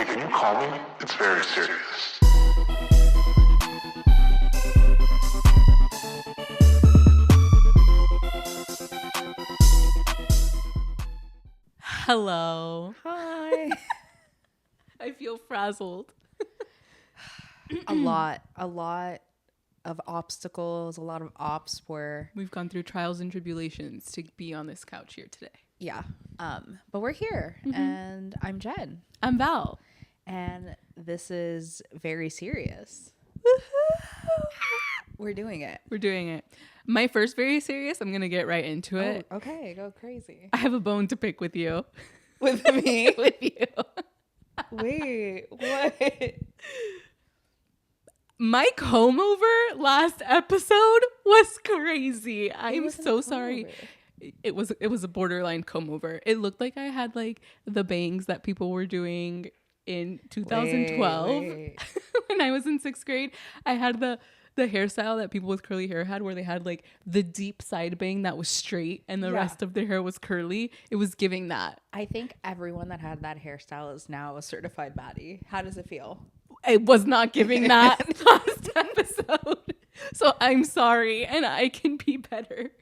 can you call me? It's very serious. Hello. Hi. I feel frazzled. a lot of obstacles, a lot of ops were, We've gone through trials and tribulations to be on this couch here today. yeah. But we're here, and I'm Jen, I'm Val. and this is very serious. We're doing it. We're doing it. My first very serious, I'm going to get right into it. Oh, okay, go crazy. I have a bone to pick with you. With me? With you. Wait, what? My comb over last episode was crazy. I'm wasn't a so comb sorry. over. It was a borderline comb over. It looked like I had like the bangs that people were doing in 2012 Wait. when I was in 6th grade. I had the hairstyle that people with curly hair had, where they had like the deep side bang that was straight and the rest of their hair was curly. It was giving that. I think everyone that had that hairstyle is now a certified baddie. How does it feel? It was not giving that last episode. So I'm sorry, and I can be better.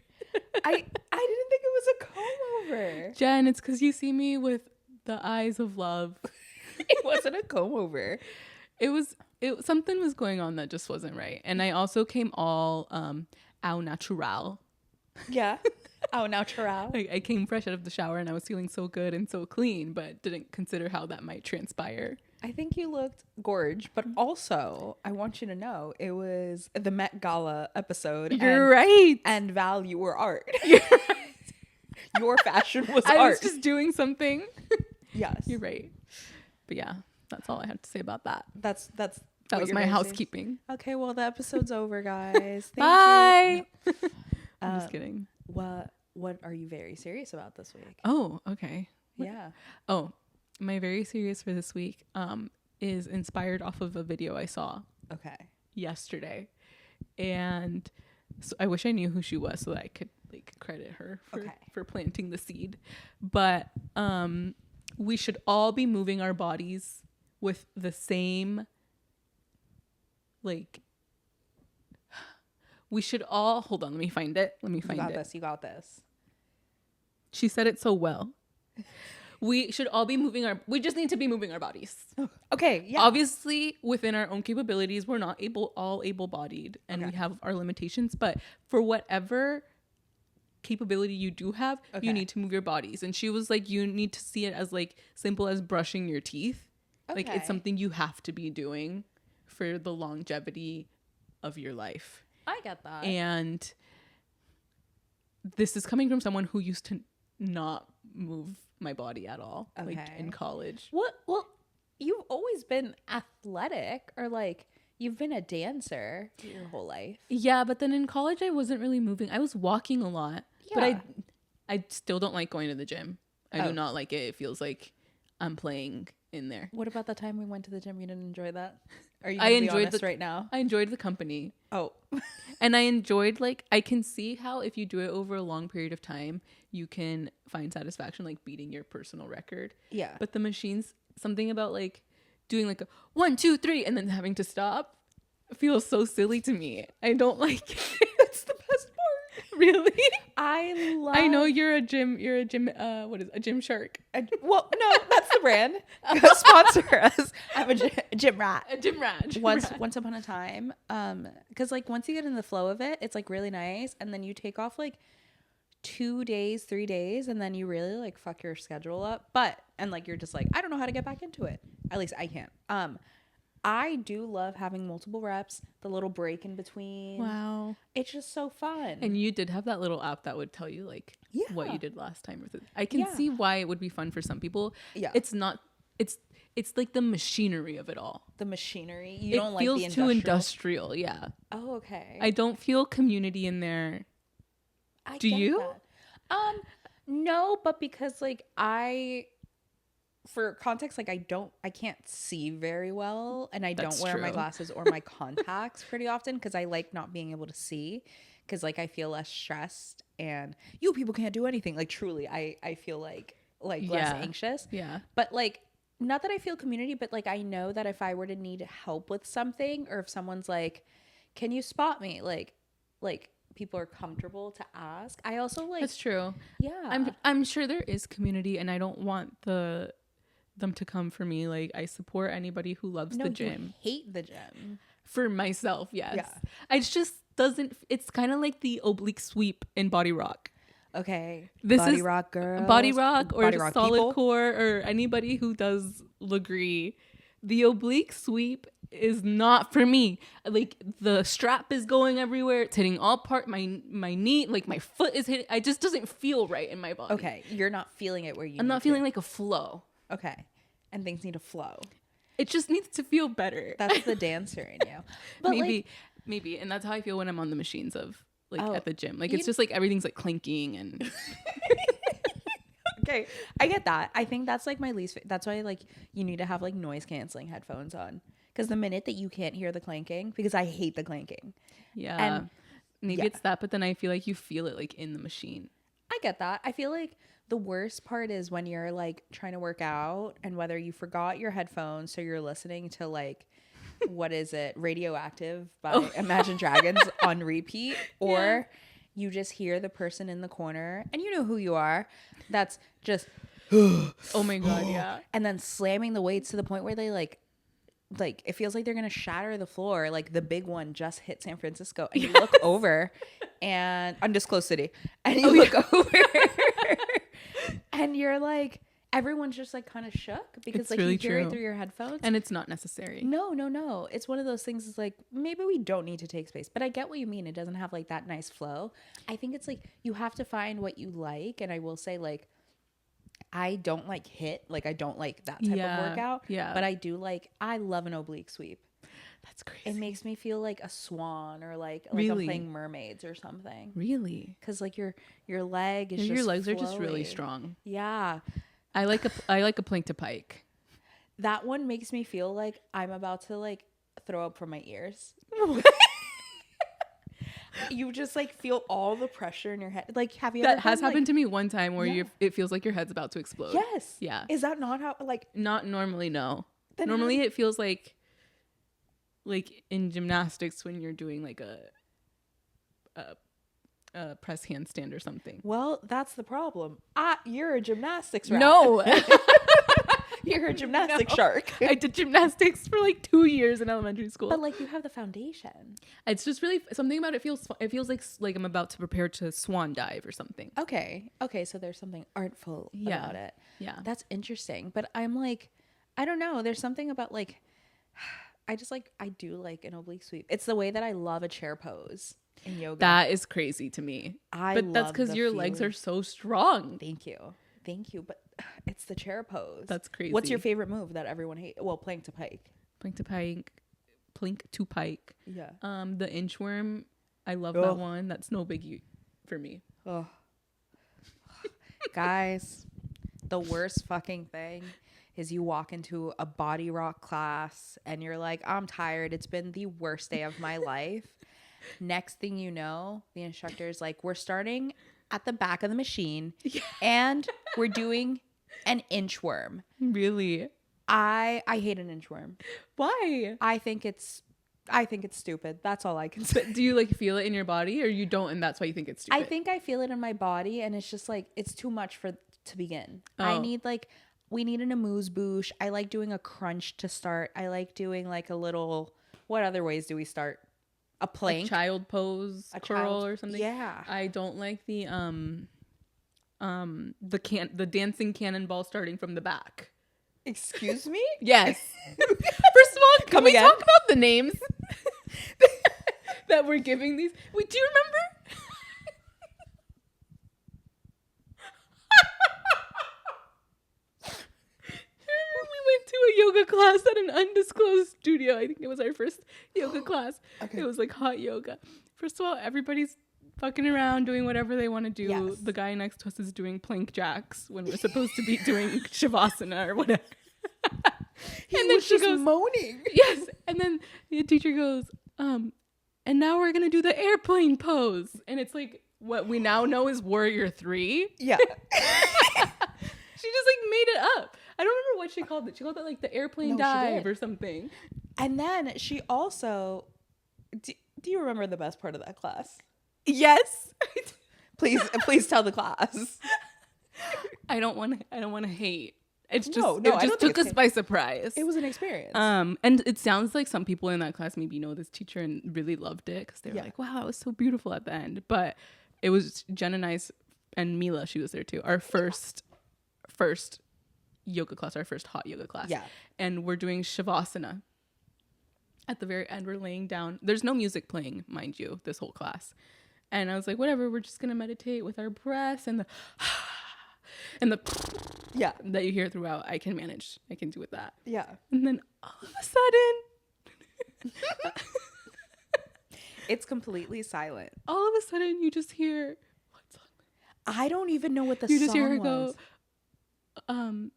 I didn't think it was a comb over. Jen, it's because you see me with the eyes of love. It wasn't a comb over. Something was going on that just wasn't right. And I also came all au natural. Yeah. Au natural. Like, I came fresh out of the shower and I was feeling so good and so clean, but didn't consider how that might transpire. I think you looked gorge, but also I want you to know it was the Met Gala episode. You're right. And Val, you were art. You're right. Your fashion was I art. was just doing something. Yes. You're right. But yeah, that's all I have to say about that. That That was my housekeeping. Okay, well the episode's over, guys. Thank Bye. you. I'm just kidding. What are you very serious about this week? Oh, okay. Yeah. Oh, my very serious for this week is inspired off of a video I saw Okay. yesterday. And so I wish I knew who she was so that I could like credit her for planting the seed. But we should all be moving our bodies with the same, like, we should all, hold on, let me find it. You got this. She said it so well. We should all be we just need to be moving our bodies. Okay, yeah. Obviously, within our own capabilities, we're not all able-bodied and we have our limitations, but for whatever capability you do have, you need to move your bodies. And she was like, you need to see it as like simple as brushing your teeth. Like it's something you have to be doing for the longevity of your life. I get that. And this is coming from someone who used to not move my body at all, like in college. Well, you've always been athletic, or like you've been a dancer your whole life. Yeah, but then in college I wasn't really moving. I was walking a lot, but I still don't like going to the gym. I do not like it. It feels like I'm playing in there. What about the time we went to the gym? You didn't enjoy that? Are you I enjoyed honest right now? I enjoyed the company. Oh. And I enjoyed, like, I can see how if you do it over a long period of time, you can find satisfaction, like beating your personal record. Yeah. But the machines, something about like doing like a 1, 2, 3, and then having to stop feels so silly to me. I don't like it. That's the best part. Really? I know you're a gym what is it? A gym shark. Well, no, that's the brand. Go sponsor us. I'm a gym rat. A gym rat. Once upon a time, because like once you get in the flow of it, it's like really nice, and then you take off like 2 days, 3 days, and then you really like fuck your schedule up. And like you're just like, I don't know how to get back into it. At least I can't. I do love having multiple reps, the little break in between. Wow. It's just so fun. And you did have that little app that would tell you like what you did last time. I can Yeah. see why it would be fun for some people. Yeah. It's like the machinery of it all. The machinery. It don't like feels the industrial? too industrial. Yeah. Oh, okay. I don't feel community in there. Do get you? that. No, but because like for context, like I can't see very well, and I That's don't wear my true. glasses or my contacts pretty often because I like not being able to see, because like I feel less stressed, and you people can't do anything. Like truly, I feel like less anxious. Yeah. But like not that I feel community, but like I know that if I were to need help with something, or if someone's like, can you spot me? Like people are comfortable to ask. I also like, That's true. yeah. I'm sure there is community, and I don't want them to come for me. Like, I support anybody who loves the gym. You hate the gym. For myself, yes. Yeah. It just doesn't. It's kind of like the oblique sweep in Body Rock. Okay. This Body is Rock girls. Body Rock or Body Rock Solid people. Core or anybody who does Legree. The oblique sweep is not for me. Like, the strap is going everywhere. It's hitting all part. My knee, like my foot is hitting. It just doesn't feel right in my body. Okay. You're not feeling it where you I'm not feeling like a flow. Okay. And things need to flow. It just needs to feel better. That's the dancer in you. But maybe. And that's how I feel when I'm on the machines Oh, at the gym. Like, it's just like everything's like clinking and okay, I get that. I think that's like my least. That's why like you need to have like noise canceling headphones on, because the minute that you can't hear the clanking, because I hate the clanking. yeah. And Maybe it's that, but then I feel like you feel it like in the machine. I get that. I feel like the worst part is when you're like trying to work out, and whether you forgot your headphones, so you're listening to like, what is it, Radioactive by Imagine Dragons on repeat, or you just hear the person in the corner, and you know who you are, that's just Oh my god, yeah. and then slamming the weights to the point where they like it feels like they're gonna shatter the floor. Like the big one just hit San Francisco, and you look over, and undisclosed city, and you look over, and you're like, everyone's just like kind of shook because It's like really you hear true. it through your headphones, And it's not necessary. No. It's one of those things. It's like, maybe we don't need to take space, but I get what you mean. It doesn't have like that nice flow. I think it's like you have to find what you like, and I will say like, I don't like HIIT. Like I don't like that type of workout. Yeah. But I love an oblique sweep. That's crazy. It makes me feel like a swan, or like Really? I'm playing mermaids or something. Really? Because like your leg is Your just legs are just really flowy. strong. Yeah. I like a plank to pike. That one makes me feel like I'm about to like throw up from my ears. You just like feel all the pressure in your head. Like, have you That ever has been, happened to me one time where Yeah. it feels like your head's about to explode. Yes. Yeah. Is that not how like Not normally, no. Then Normally it feels like in gymnastics when you're doing like a press handstand or something. Well, that's the problem. You're a gymnastics rat. No. You're a gymnastics shark. I did gymnastics for like 2 years in elementary school. But like you have the foundation. It's just really something about it feels like I'm about to prepare to swan dive or something. Okay, so there's something artful about it. Yeah. That's interesting. But I'm like, I don't know. There's something about like, I do like an oblique sweep. It's the way that I love a chair pose in yoga. That is crazy to me. But that's because your legs are so strong. Thank you. But it's the chair pose. That's crazy. What's your favorite move that everyone hates? Well, plank to pike. Plank to pike. Yeah. The inchworm. I love that one. That's no biggie for me. Oh. Guys, the worst fucking thing is you walk into a Body Rock class and you're like, I'm tired. It's been the worst day of my life. Next thing you know, the instructor's like, we're starting at the back of the machine and we're doing an inchworm. Really? I hate an inchworm. Why? I think it's stupid. That's all I can say. Do you like feel it in your body or you don't and that's why you think it's stupid? I think I feel it in my body and it's just like, it's too much to begin. Oh. We need an amuse bouche. I like doing a crunch to start. I like doing like a little, what other ways do we start? A plank, a child pose, curl or something. Yeah. I don't like the dancing cannonball starting from the back. Excuse me? Yes. First of all, can we again? talk about the names that we're giving these? Wait, do you remember? We went to a yoga class at an undisclosed studio. I think it was our first yoga class. Okay. It was like hot yoga. First of all, everybody's fucking around doing whatever they want to do. Yes. The guy next to us is doing plank jacks when we're supposed to be doing Savasana or whatever. And then she goes moaning. Yes. And then the teacher goes, and now we're going to do the airplane pose. And it's like what we now know is Warrior 3. Yeah. She just like made it up. I don't remember what she called it? She called it like the airplane No, she dive did. or something. And then she also, do you remember the best part of that class? Yes. Please tell the class. I don't want to hate. It's just No, it I don't just think took it's us by surprise. It was an experience. And it sounds like some people in that class maybe know this teacher and really loved it because they were like, wow, it was so beautiful at the end. But it was Jen and I's and Mila, she was there too. Our first yoga class, our first hot yoga class. Yeah. And we're doing Savasana. At the very end, we're laying down. There's no music playing, mind you, this whole class. And I was like, whatever, we're just gonna meditate with our breaths and the and the that you hear throughout. I can manage. I can do with that. Yeah. And then all of a sudden, It's completely silent. all of a sudden, you just hear what song? I don't even know what the You song just hear her was. go.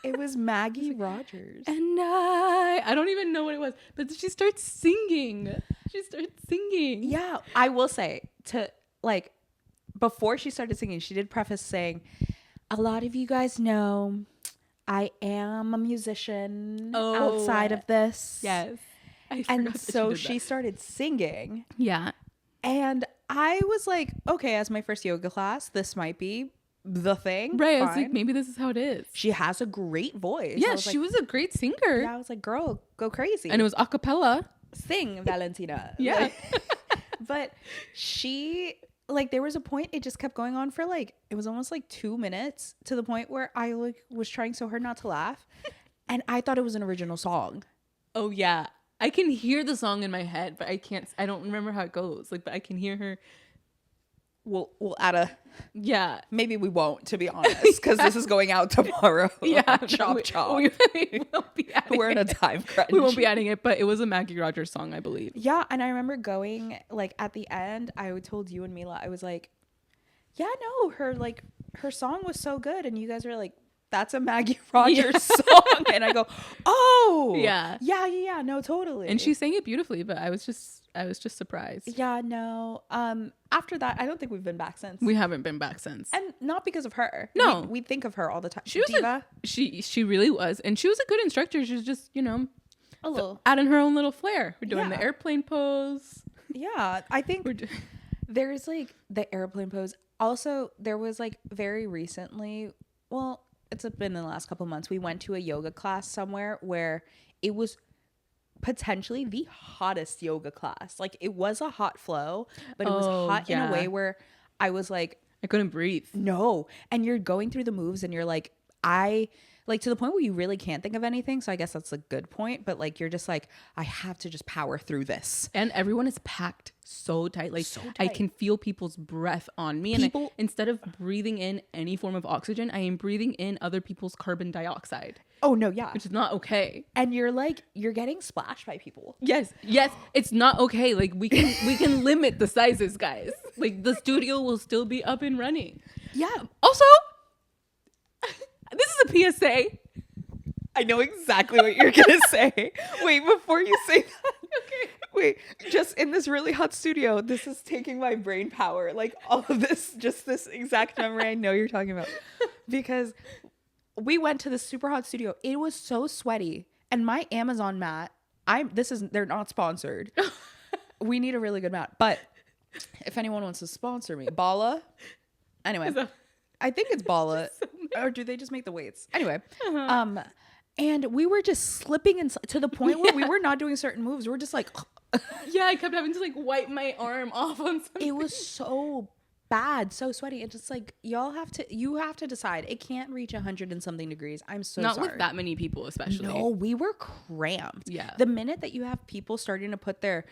It was Maggie Rogers. And I don't even know what it was, but she starts singing. Yeah, I will say before she started singing, she did preface saying, "A lot of you guys know I am a musician outside of this." Yes. And so she started singing. Yeah. And I was like, okay, as my first yoga class, this might be the thing. Right. I was Fine. like, maybe this is how it is. She has a great voice. Yeah, she she was a great singer. Yeah, I was like, girl, go crazy. And it was a cappella. Sing, Valentina. Yeah. But she, there was a point, it just kept going on for it was almost 2 minutes, to the point where I was trying so hard not to laugh. And I thought it was an original song. Oh, yeah. I can hear the song in my head, but I don't remember how it goes. But I can hear her. We'll add a, yeah. maybe we won't, to be honest, because this is going out tomorrow. Yeah. Chop. We won't be adding We're in a time crunch. We won't be adding it, but it was a Maggie Rogers song, I believe. Yeah, and I remember going, at the end, I told you and Mila, I was like, yeah, no, her song was so good, and you guys were like, that's a Maggie Rogers song. And I go, oh. Yeah. Yeah, no, totally. And she sang it beautifully, but I was just surprised. Yeah, no. After that, I don't think we've been back since. We haven't been back since. And not because of her. No. We think of her all the time. She was Diva. she really was. And she was a good instructor. She was just, A little. adding her own little flair. We're doing Yeah. the airplane pose. Yeah, I think there's the airplane pose. Also, there was very recently, well, it's been in the last couple months, we went to a yoga class somewhere where it was potentially the hottest yoga class. It was a hot flow, but it was hot in a way where I was like, I couldn't breathe. no. And you're going through the moves and you're like, to the point where you really can't think of anything. So I guess that's a good point. But you're just like, I have to just power through this. And everyone is packed so tight. So I tight. can feel people's breath on me. And instead of breathing in any form of oxygen, I am breathing in other people's carbon dioxide. Oh, no, yeah. Which is not okay. And you're getting splashed by people. Yes, it's not okay. We can limit the sizes, guys. The studio will still be up and running. Yeah. Also, this is a PSA. I know exactly what you're going to say. Wait, before you say that. Okay. Wait, just in this really hot studio, this is taking my brain power. All of this, just this exact memory I know you're talking about. Because we went to this super hot studio. It was so sweaty. And my Amazon mat, they're not sponsored. We need a really good mat. But if anyone wants to sponsor me, Bala. Anyway, I think it's Bala. Or do they just make the weights? Anyway, and we were just slipping to the point where we were not doing certain moves. We're just like, yeah, I kept having to wipe my arm off on something. it was so bad, so sweaty. It's just you have to decide. It can't reach 100 and something degrees. I'm so not sorry. with that many people, especially. No, we were cramped. Yeah. The minute that you have people starting to put their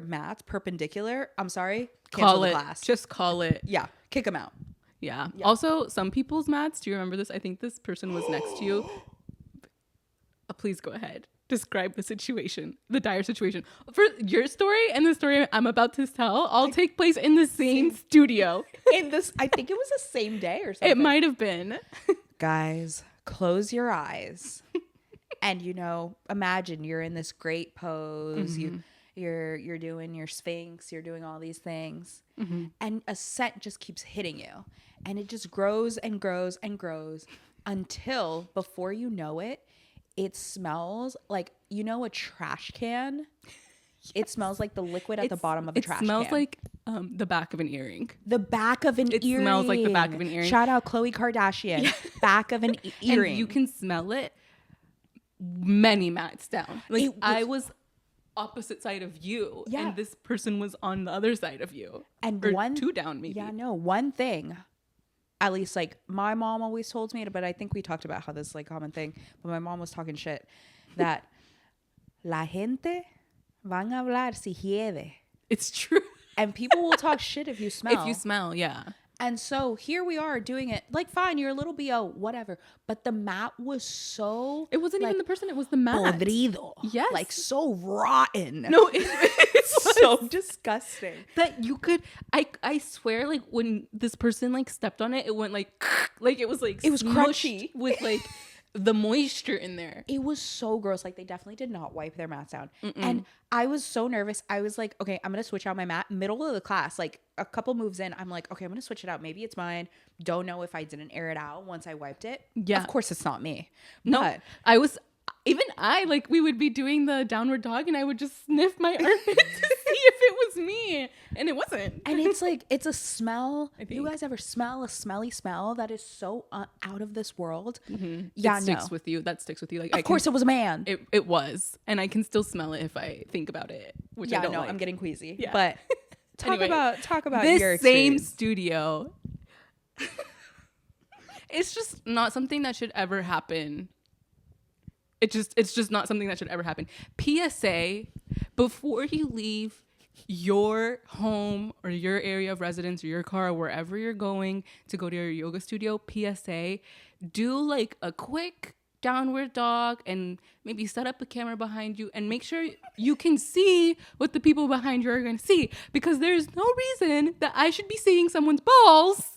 mats perpendicular, I'm sorry, Call cancel the it. class. Just call it. Yeah, kick them out. Yeah. Also, some people's mats. Do you remember this? I think this person was next to you. Please go ahead. Describe the situation, the dire situation. For your story and the story I'm about to tell, all take place in the same studio. I think it was the same day or something. It might have been. Guys, close your eyes and imagine you're in this great pose. Mm-hmm. You're doing your Sphinx, you're doing all these things, and a scent just keeps hitting you, and it just grows and grows and grows. until before you know it, it smells like, you know, a trash can. Yes. It smells like the liquid at the bottom of a trash can. It smells like the back of an earring. The back of an earring. It smells like the back of an earring. Shout out Khloe Kardashian. Yeah. Back of an earring. And you can smell it many mats down. Like I was opposite side of you, and this person was on the other side of you. And or two down maybe. Yeah, no, one thing. At least, like, my mom always told me, but I think we talked about how this is, like, common thing. But my mom was talking shit that la gente van a hablar si hiede. It's true. And people will talk shit if you smell. If you smell, yeah. And so here we are doing it. Like, fine, you're a little BO, whatever. But the mat was so... It wasn't even the person. It was the mat. Podrido. Yes. Like, so rotten. No, it's so disgusting. That you could... I swear, like, when this person, like, stepped on it, it went, like... Like, it was, like... It was crunchy. With, like... the moisture in there. It was so gross. Like, they definitely did not wipe their mats down. And I was so nervous. I was like, okay, I'm going to switch out my mat. Middle of the class, like a couple moves in, I'm like, okay, I'm going to switch it out. Maybe it's mine. Don't know if I didn't air it out once I wiped it. Yeah. Of course it's not me. No, but like, we would be doing the downward dog and I would just sniff my armpit to see if it was me. And it wasn't. And it's like, it's a smell. You guys ever smell a smelly smell that is so out of this world? Mm-hmm. Yeah, it sticks with you. That sticks with you. Like, of course it was a man. It was. And I can still smell it if I think about it, which I don't like. I'm getting queasy. Yeah. But talk about this your same studio. It's just not something that should ever happen. It's just not something that should ever happen. PSA, before you leave your home or your area of residence or your car or wherever you're going to go to your yoga studio, PSA, do like a quick downward dog and maybe set up a camera behind you and make sure you can see what the people behind you are going to see, because there's no reason that I should be seeing someone's balls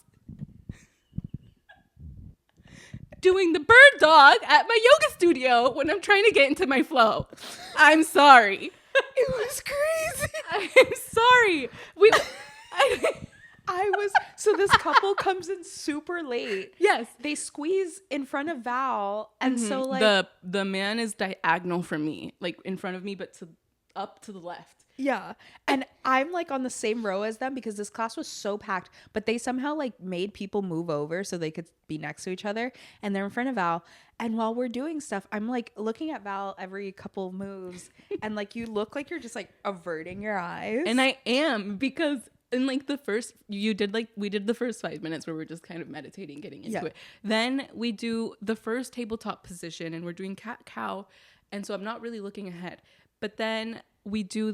doing the bird dog at my yoga studio when I'm trying to get into my flow. I'm sorry. It was crazy. I'm sorry. So this couple comes in super late. Yes. They squeeze in front of Val. And so like the man is diagonal from me, like in front of me, but up to the left. Yeah. And I'm like on the same row as them because this class was so packed, but they somehow like made people move over so they could be next to each other, and they're in front of Val. And while we're doing stuff, I'm like looking at Val every couple moves and like you look like you're just like averting your eyes. And I am, because in like we did the first 5 minutes where we're just kind of meditating, getting into it. Then we do the first tabletop position and we're doing cat cow. And so I'm not really looking ahead. But then we do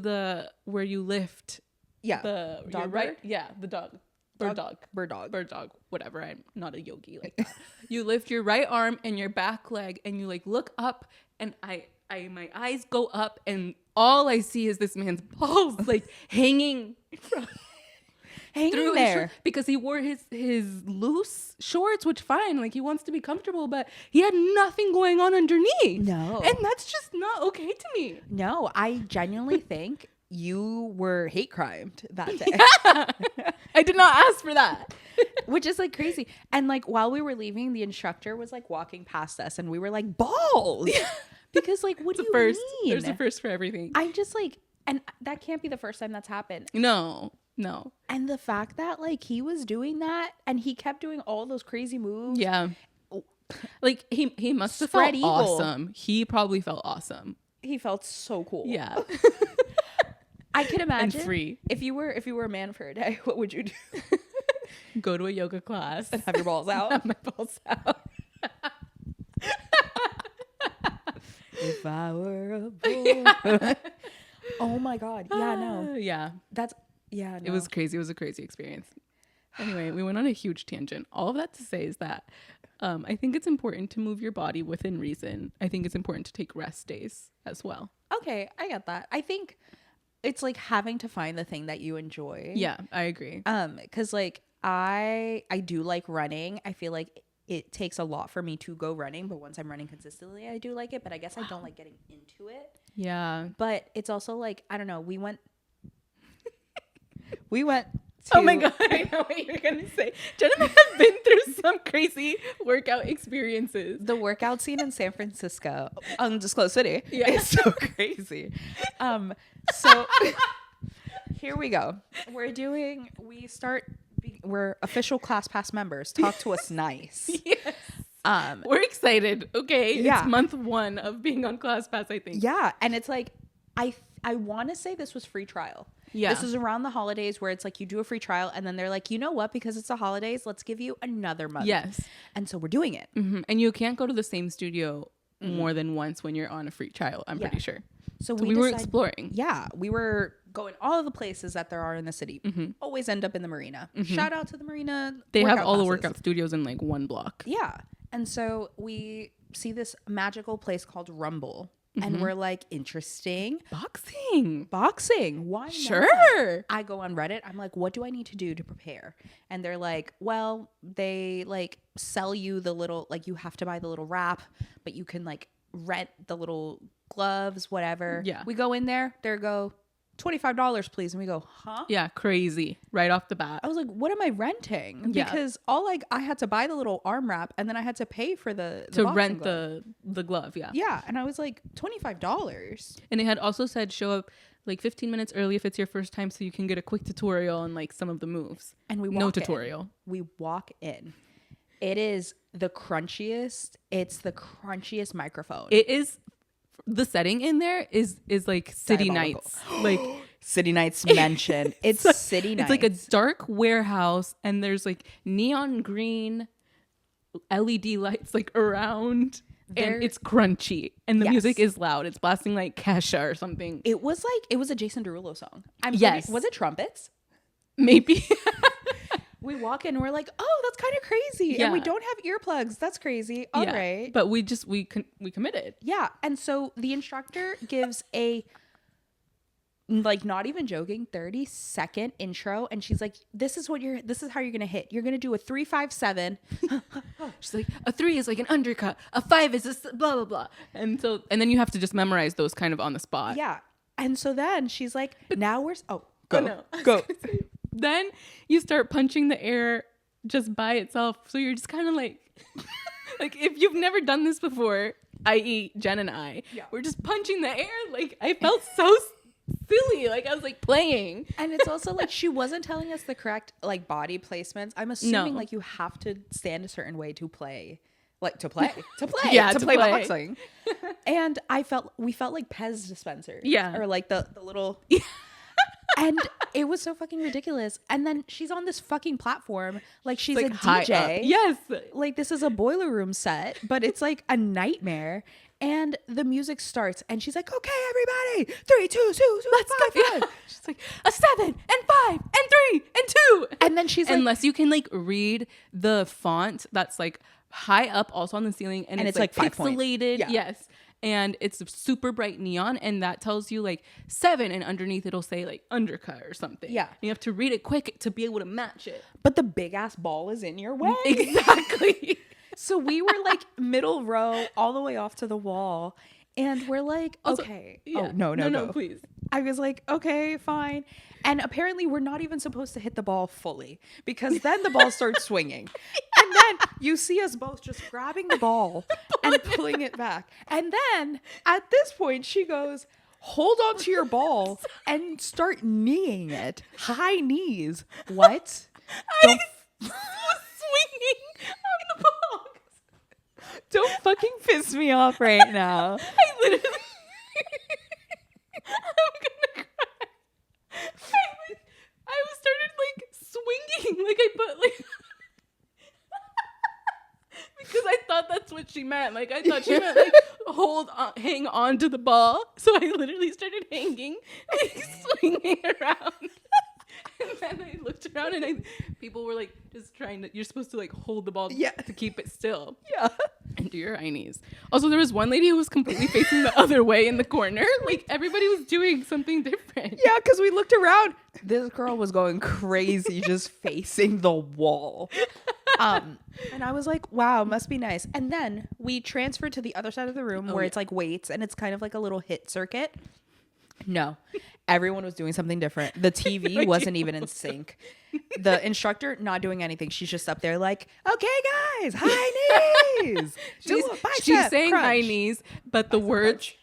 where you lift. Yeah. The dog right. bird? Yeah. The dog. Bird dog. Whatever. I'm not a yogi like that. You lift your right arm and your back leg and you like look up, and my eyes go up and all I see is this man's balls like hanging through there because he wore his loose shorts, which fine, like he wants to be comfortable, but he had nothing going on underneath. No. And that's just not okay to me. No, I genuinely think you were hate crimed that day. Yeah. I did not ask for that. Which is like crazy. And like while we were leaving, the instructor was like walking past us and we were like, balls. Because like, what do you mean? There's a first for everything. I just like, and that can't be the first time that's happened. No. And the fact that like he was doing that and he kept doing all those crazy moves. Yeah. Like he must have felt awesome. He probably felt awesome. He felt so cool. Yeah. I can imagine. And free. If you were a man for a day, what would you do? Go to a yoga class and have your balls out. Have my balls out. If I were a boy. Oh my God. Yeah, no. Yeah. No. It was crazy. It was a crazy experience. Anyway, we went on a huge tangent. All of that to say is that I think it's important to move your body within reason. I think it's important to take rest days as well. Okay, I get that. I think it's like having to find the thing that you enjoy. Yeah, I agree. Because like I do like running. I feel like it takes a lot for me to go running, but once I'm running consistently, I do like it. But I guess I don't like getting into it. Yeah. But it's also like, I don't know, we went Oh my God, I know what you're going to say. Jen and I have been through some crazy workout experiences. The workout scene in San Francisco, undisclosed city, Yeah. is so crazy. So here we go. We're official ClassPass members. Talk to us nice. Yes. We're excited. Okay. Yeah. It's month 1 of being on ClassPass, I think. Yeah. And it's like, I want to say this was free trial. Yeah. This is around the holidays where it's like you do a free trial and then they're like, you know what? Because it's the holidays, let's give you another month. Yes. And so we're doing it. Mm-hmm. And you can't go to the same studio more than once when you're on a free trial, I'm pretty sure. So we were exploring. Yeah. We were going all of the places that there are in the city. Always end up in the marina. Shout out to the marina. They have all the classes. workout studios in like one block. Yeah. And so we see this magical place called Rumble. And we're like, interesting. Boxing. Why not? Sure. I go on Reddit. I'm like, what do I need to do to prepare? And they're like, well, they like sell you the little, like you have to buy the little wrap, but you can like rent the little gloves, whatever. Yeah. We go in there. There go $25, please. And we go, huh? Yeah, crazy. Right off the bat. I was like, what am I renting? Yeah. Because I had to buy the little arm wrap and then I had to pay for the to boxing rent glove. the glove, yeah. Yeah. And I was like, $25. And it had also said show up like 15 minutes early if it's your first time so you can get a quick tutorial on like some of the moves. And we no walk in. tutorial. We walk in. It is the crunchiest. It's the crunchiest microphone. It is the setting in there is like city Diabolical. nights. Like City Nights mentioned. It's City Nights. it's like a dark warehouse and there's like neon green LED lights like around and it's crunchy and the music is loud. It's blasting like Kesha or something. It was a Jason Derulo song. Yes. Was it trumpets? Maybe. We walk in and we're like, oh, that's kind of crazy. Yeah. And we don't have earplugs. That's crazy. All right. But we committed. Yeah. And so the instructor gives a, like, not even joking, 30-second intro. And she's like, this is how you're going to hit. You're going to do a 3-5-7. She's like, a 3 is like an undercut. A 5 is a blah, blah, blah. And then you have to just memorize those kind of on the spot. Yeah. And so then she's like, now we're, go. Go. Then you start punching the air just by itself. So you're just kind of like, like if you've never done this before, i.e. Jen and I, we're just punching the air. Like I felt so silly. Like I was like playing. And it's also like she wasn't telling us the correct like body placements. I'm assuming like you have to stand a certain way to play. Like to play boxing. And we felt like Pez dispensers. Yeah. Or like the little and it was so fucking ridiculous. And then she's on this fucking platform like she's like a DJ. Yes. Like this is a boiler room set, but it's like a nightmare. And the music starts and she's like, okay, everybody, 3, 2, 2, let's go. 5. She's like a 7 and 5 and 3 and 2. And then she's like, unless you can like read the font that's like high up also on the ceiling and it's like 5 point. pixelated. Yeah. Yes. And it's super bright neon and that tells you like 7 and underneath it'll say like undercut or something. Yeah. And you have to read it quick to be able to match it. but the big ass ball is in your way. Exactly. So we were like middle row all the way off to the wall. And we're like, Also, okay. yeah. Oh, no, please. I was like, okay, fine. And apparently we're not even supposed to hit the ball fully because then the ball starts swinging. And then you see us both just grabbing the ball and pulling it back. And then at this point, she goes, hold on to your ball and start kneeing it. High knees. What? I was swinging on the ball. Don't fucking piss me off right now. I literally I'm gonna cry. I was started like swinging, like I put like because I thought that's what she meant. Like I thought she meant like hang on to the ball. So I literally started hanging, like swinging around. And then I looked around and people were like just trying to. You're supposed to like hold the ball to keep it still. Yeah. And do your high knees. Also, there was one lady who was completely facing the other way in the corner. Like everybody was doing something different. Yeah, because we looked around. This girl was going crazy, just facing the wall. And I was like, wow, must be nice. And then we transferred to the other side of the room where it's like weights and it's kind of like a little hit circuit. No, everyone was doing something different. The TV wasn't even in sync. The instructor not doing anything. She's just up there like, okay, guys, high knees. She's saying crunch. High knees, but the words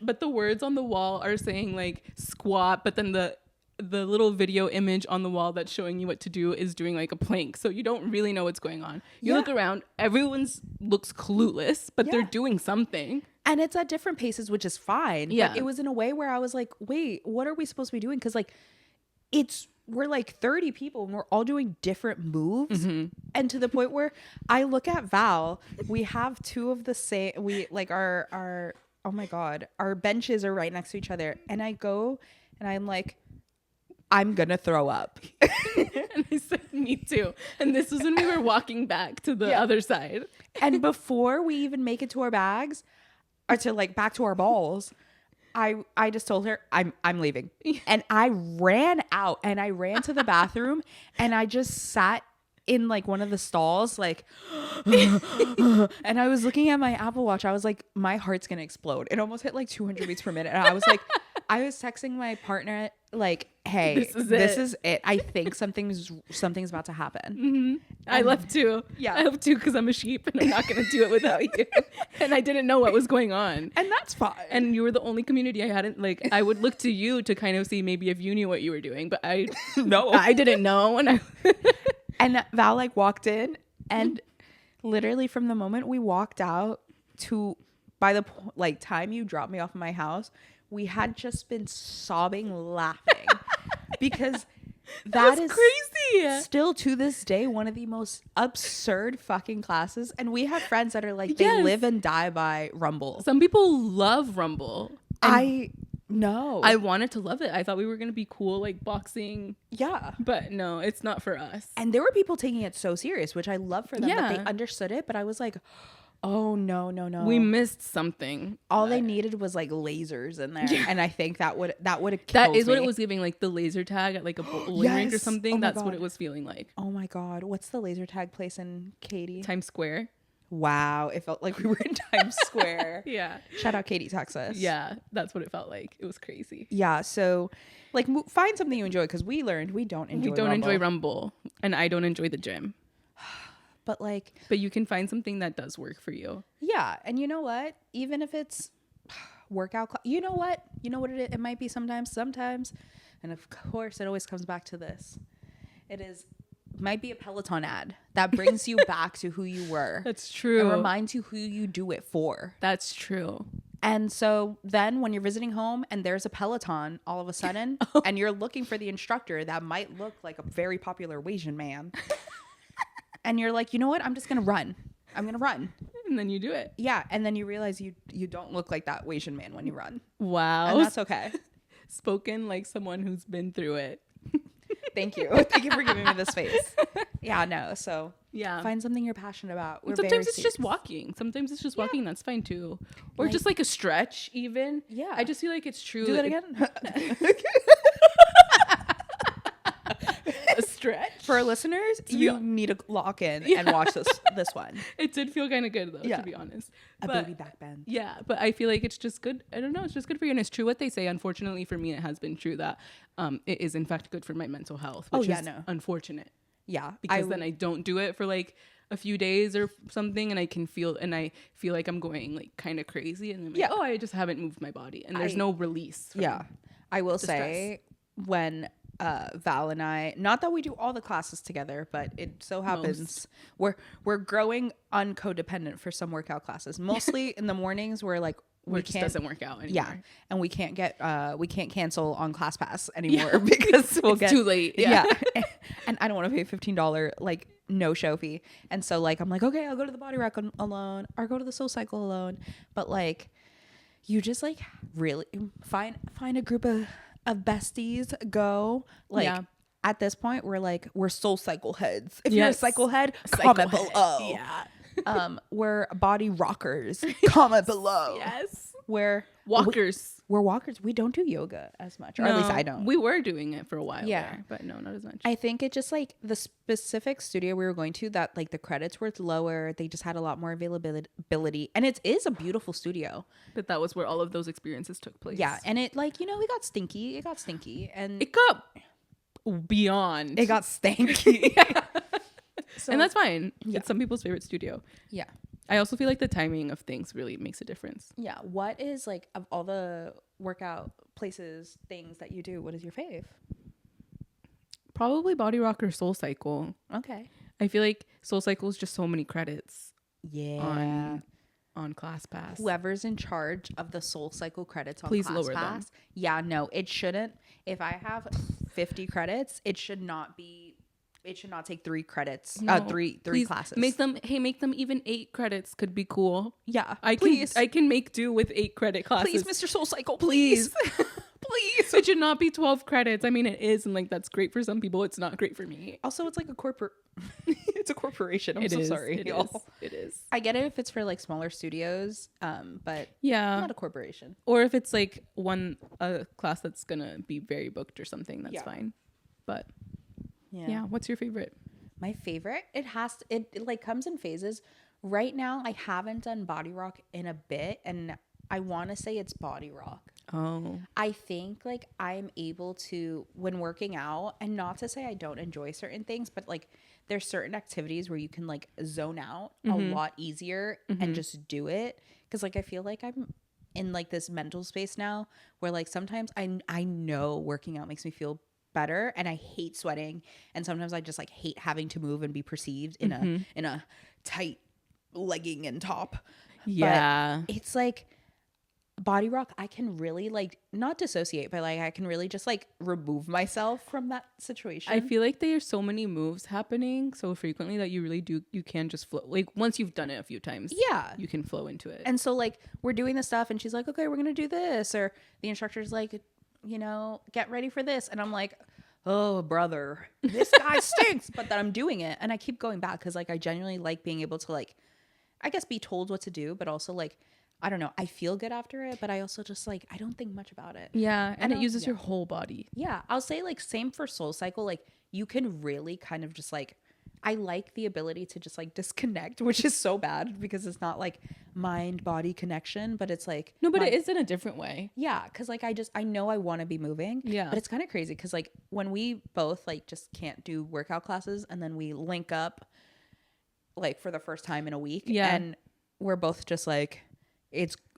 on the wall are saying like squat. But then the little video image on the wall that's showing you what to do is doing like a plank. So you don't really know what's going on. You look around, everyone's looks clueless, but they're doing something. And it's at different paces, which is fine. Yeah. But it was in a way where I was like, wait, what are we supposed to be doing? Because like we're like 30 people and we're all doing different moves. Mm-hmm. And to the point where I look at Val, we have two of the same, we like our oh my God, our benches are right next to each other. And I go and I'm like, I'm gonna throw up. And I said, me too. And this was when we were walking back to the other side. And before we even make it to our bags, or to like back to our balls, I just told her I'm leaving. And I ran out and I ran to the bathroom and I just sat in like one of the stalls like and I was looking at my Apple Watch. I was like, my heart's gonna explode. It almost hit like 200 beats per minute. And I was like, I was texting my partner like, hey, this is it. I think something's about to happen. Mm-hmm. I left too. Yeah, I left too because I'm a sheep and I'm not going to do it without you. And I didn't know what was going on. And that's fine. And you were the only community I hadn't like. I would look to you to kind of see maybe if you knew what you were doing, but I didn't know. And Val like walked in, and literally from the moment we walked out to by the like time you dropped me off at my house, we had just been sobbing, laughing because that is crazy. Still to this day, one of the most absurd fucking classes. And we have friends that are like, they live and die by Rumble. Some people love Rumble. No. I wanted to love it. I thought we were going to be cool, like boxing. Yeah. But no, it's not for us. And there were people taking it so serious, which I love for them that they understood it. But I was like, oh, no. We missed something. All they needed was like lasers in there. Yeah. And I think that would have killed That is what it was giving, like the laser tag at like a bowling rink or something. Oh that's what it was feeling like. Oh my God. What's the laser tag place in Katy? Times Square. Wow. It felt like we were in Times Square. Yeah. Shout out Katy, Texas. Yeah. That's what it felt like. It was crazy. Yeah. So like find something you enjoy, because we learned we don't enjoy Rumble. And I don't enjoy the gym. But you can find something that does work for you. Yeah. And you know what? Even if it's workout, you know what it might be sometimes. And of course, it always comes back to this. Might be a Peloton ad that brings you back to who you were. That's true. And reminds you who you do it for. That's true. And so then when you're visiting home and there's a Peloton all of a sudden, and you're looking for the instructor that might look like a very popular Asian man, and you're like, you know what? I'm just going to run. I'm going to run. And then you do it. Yeah. And then you realize you don't look like that Asian man when you run. Wow. And that's okay. Spoken like someone who's been through it. Thank you. Thank you for giving me the space. Yeah, no. So find something you're passionate about. Sometimes it's just walking. That's fine too. Or just like a stretch even. Yeah. I just feel like it's true. Do that again. A stretch. For our listeners, you need to lock in and watch this one. It did feel kind of good though, to be honest. Baby back bend. Yeah, but I feel like it's just good. I don't know. It's just good for you. And it's true what they say. Unfortunately for me, it has been true that it is in fact good for my mental health, which is unfortunate. Yeah. Because then I don't do it for like a few days or something, and I feel like I'm going like kind of crazy, and then I just haven't moved my body, and there's no release. I will say when Val and I, not that we do all the classes together, but it so happens we're growing uncodependent for some workout classes. Mostly in the mornings where like it just doesn't work out anymore. Yeah, and we can't cancel on ClassPass anymore because it's too late. Yeah. And I don't want to pay $15 like no show fee. And so like I'm like, okay, I'll go to the Body Rack alone or go to the Soul Cycle alone. But like you just like really find a group of besties, go like at this point we're Soul Cycle heads. If you're a cycle head, comment below. Yeah. We're body rockers. Comment below. Yes. We're walkers. We're walkers. We don't do yoga as much, or at least I don't. We were doing it for a while. Yeah. There, but no, not as much. I think it just like the specific studio we were going to, that like the credits were lower. They just had a lot more availability, and it is a beautiful studio. But that was where all of those experiences took place. Yeah, and it like, you know, it got stinky, and it got beyond. It got stanky. So, and that's fine. Yeah. It's some people's favorite studio. Yeah. I also feel like the timing of things really makes a difference. Yeah. What is like, of all the workout places, things that you do, what is your fave? Probably Body Rock or Soul Cycle. Okay. I feel like Soul Cycle is just so many credits. Yeah. On ClassPass. Whoever's in charge of the Soul Cycle credits on Please lower them. ClassPass. Yeah, no, it shouldn't. If I have 50 credits, it should not take 3 credits. No, three please classes. Make them even 8 credits could be cool. Yeah. I can make do with 8 credit classes. Please, Mr. Soul Cycle, Please. please. It should not be 12 credits. I mean, it is, and like that's great for some people. It's not great for me. Also, it's like a corporate. It's a corporation. I'm so sorry, y'all. It is. I get it if it's for like smaller studios, but Yeah. not a corporation. Or if it's like a class that's gonna be very booked or something, that's Yeah. fine. But yeah, what's your favorite? My favorite, it like comes in phases. Right now, I haven't done Body Rock in a bit, and I want to say it's Body Rock. Oh, I think like I'm able to, when working out, and not to say I don't enjoy certain things, but like there's certain activities where you can like zone out a lot easier and just do it. Cause like I feel like I'm in like this mental space now where like sometimes I know working out makes me feel better, and I hate sweating, and sometimes I just like hate having to move and be perceived in a tight legging and top. yeah. But it's like Body Rock, I can really like not dissociate, but like I can really just like remove myself from that situation. I feel like there's so many moves happening so frequently that you can just flow. Like once you've done it a few times, Yeah. you can flow into it. And so like we're doing this stuff, and she's like, okay, we're gonna do this, or the instructor's like, you know, get ready for this, and I'm like, oh brother, this guy stinks, but then I'm doing it, and I keep going back because like I genuinely like being able to like, I guess, be told what to do, but also like, I don't know, I feel good after it, but I also just like, I don't think much about it. Yeah, and it uses your whole body. Yeah, I'll say like same for Soul Cycle. Like you can really kind of just like, I like the ability to just like disconnect, which is so bad because it's not like mind body connection, but it's like, No, but it is in a different way. yeah, because like I know I want to be moving. Yeah. But it's kind of crazy because like when we both like just can't do workout classes, and then we link up like for the first time in a week. Yeah. And we're both just like,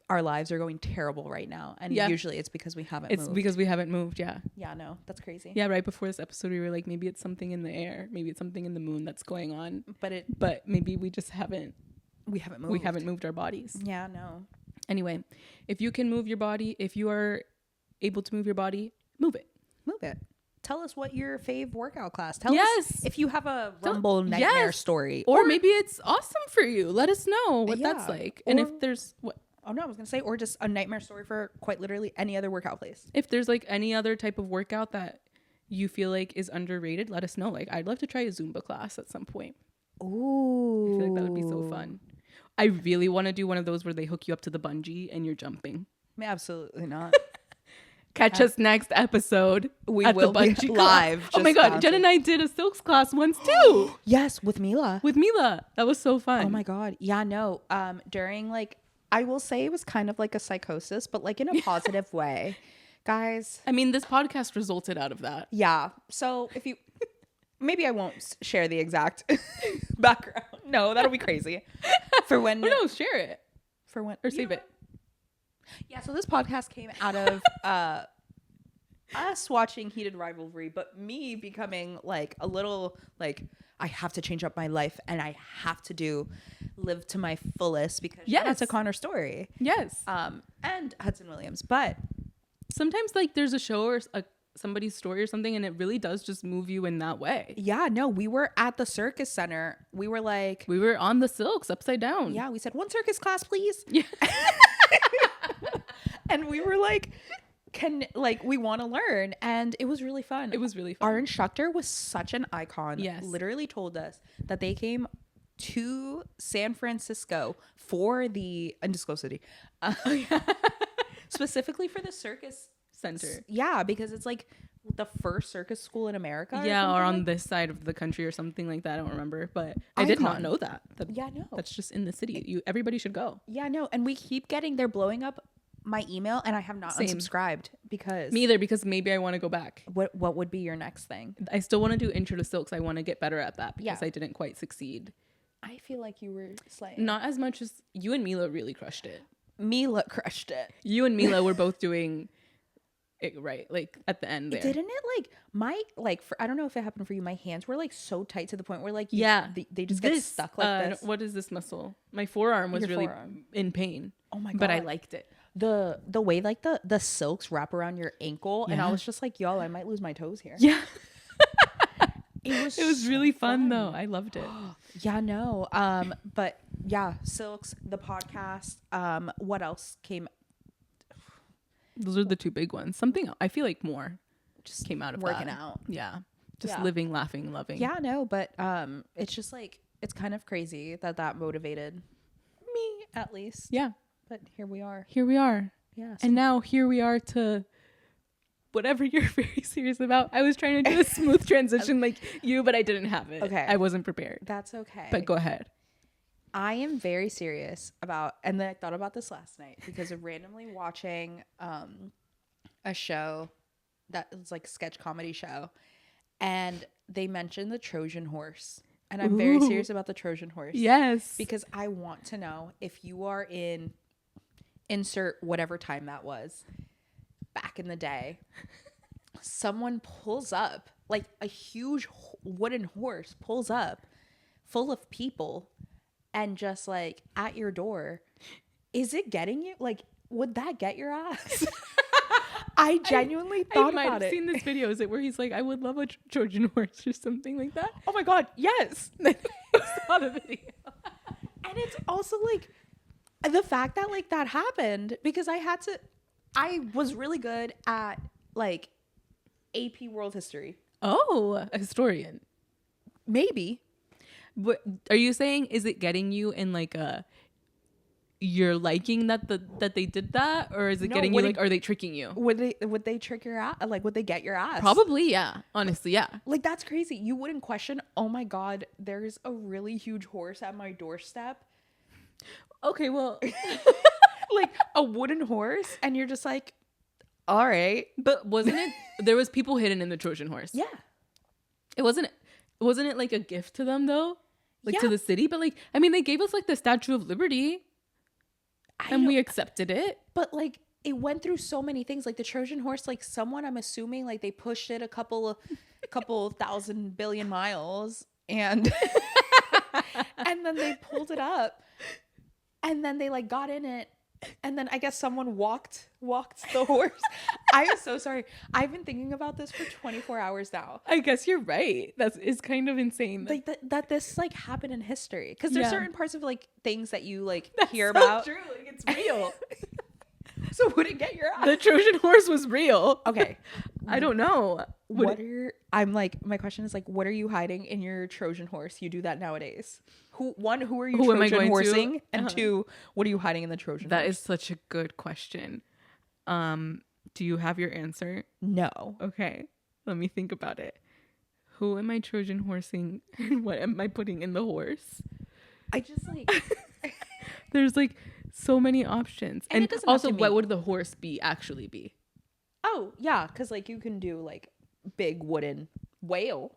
our lives are going terrible right now. And usually it's because we haven't moved. Because we haven't moved. Yeah. Yeah, no, that's crazy. Yeah. Right before this episode, we were like, maybe it's something in the air. Maybe it's something in the moon that's going on. But maybe we just haven't. We haven't moved. We haven't moved our bodies. Yeah, no. Anyway, if you can move your body, if you are able to move your body, move it. Move it. Tell us what your fave workout class. Tell Yes. us if you have a Rumble nightmare story. Or maybe it's awesome for you. Let us know what Yeah. that's like. And Or- if there's what Oh no, I was gonna say, or just a nightmare story for quite literally any other workout place. if there's like any other type of workout that you feel like is underrated, let us know. Like I'd love to try a Zumba class at some point. Ooh. I feel like that would be so fun. I really want to do one of those where they hook you up to the bungee and you're jumping. Absolutely not. Catch us next episode. We at will the be bungee live. class. Oh my just god, Jen and I did a silks class once too Yes, with Mila. with Mila. That was so fun. Oh my god. Yeah, no. During like, I will say it was kind of like a psychosis, but like in a positive way. Guys. I mean, this podcast resulted out of that. Yeah. So if you, maybe I won't share the exact background. No, that'll be crazy. For when, Oh no, share it for when, or save it. Yeah, so this podcast came out of us watching Heated Rivalry, but me becoming like a little like, I have to change up my life and I have to live to my fullest because that's a Connor story. Yes. And Hudson Williams. But Sometimes like there's a show or somebody's story or something and it really does just move you in that way. yeah, no, we were at the Circus Center. We were like, We were on the silks upside down. yeah, we said, one circus class, please. Yeah. And we were like, we want to learn. And it was really fun. It was really fun. Our instructor was such an icon. Yes. Literally told us that they came to San Francisco for the undisclosed city, specifically for the circus Center. Yeah, because it's like the first circus school in America. Or on this side of the country or something like that. I don't remember, but I did not know that. No, that's just in the city. Everybody should go. Yeah, no, and we keep getting they're blowing up my email, and I have not unsubscribed because me either. Because maybe I want to go back. What would be your next thing? I still want to do Intro to Silks. I want to get better at that because I didn't quite succeed. I feel like you were slaying. Not as much as you and Mila really crushed it. Mila crushed it. You and Mila were both doing it right, like at the end there. Didn't it I don't know if it happened for you. My hands were like so tight to the point where like they just get stuck like this. What is this muscle? My forearm was really in pain. Oh my god! But I liked it. The way like the silks wrap around your ankle, and I was just like, yo, I might lose my toes here. Yeah. It was so really fun though. I loved it. Yeah, no. But yeah, silks, the podcast. What else came? Those are the two big ones. Something I feel like more just came out of working that. out. Yeah. Just living, laughing, loving. Yeah, no, but it's just like it's kind of crazy that motivated me at least. Yeah. But here we are. Yeah. And now here we are to whatever you're very serious about. I was trying to do a smooth transition like you, but I didn't have it. Okay. I wasn't prepared. That's okay. But go ahead. I am very serious about, and then I thought about this last night because of randomly watching a show that was like a sketch comedy show, and they mentioned the Trojan horse. And I'm very serious about the Trojan horse. Yes. Because I want to know if you are in insert whatever time that was back in the day, someone pulls up, like a huge wooden horse pulls up full of people and just like at your door. Is it getting you? Like, would that get your ass? I genuinely thought I might about have it. seen this video. Is it where he's like, I would love a Trojan horse or something like that? Oh my God, yes. I saw the video. And it's also like the fact that like that happened because I was really good at like AP World History. Oh, a historian. Maybe. But are you saying, is it getting you in like you're liking that they did that, or is it getting you like, are they tricking you? Would they trick your ass? Like, would they get your ass? Probably, yeah. Honestly, yeah. Like, that's crazy. You wouldn't question, oh my God, there's a really huge horse at my doorstep. Okay, well, like a wooden horse, and you're just like, all right. But wasn't it? There was people hidden in the Trojan horse. Yeah. Wasn't it like a gift to them though, like to Yeah. the city? But like, I mean, they gave us like the Statue of Liberty, and we accepted it. But like, it went through so many things. Like the Trojan horse, like someone, I'm assuming, like they pushed it a couple thousand billion miles, and and then they pulled it up. And then they like got in it, and then I guess someone walked the horse. I am so sorry. I've been thinking about this for 24 hours now. I guess you're right. It's kind of insane. Like that this like happened in history, because there's certain parts of like things that you like hear so about. True, like it's real. So would it get your ass? The Trojan horse was real. Okay, I don't know. My question is like, what are you hiding in your Trojan horse? You do that nowadays. Who are you Who am I Trojan going horsing? to? And two, what are you hiding in the Trojan horse? That is such a good question. Do you have your answer? No. Okay, let me think about it. Who am I Trojan horsing, and what am I putting in the horse? I just like there's like so many options, And and it doesn't also have to what be- would the horse actually be? Oh, yeah, because, like, you can do, like, big wooden whale.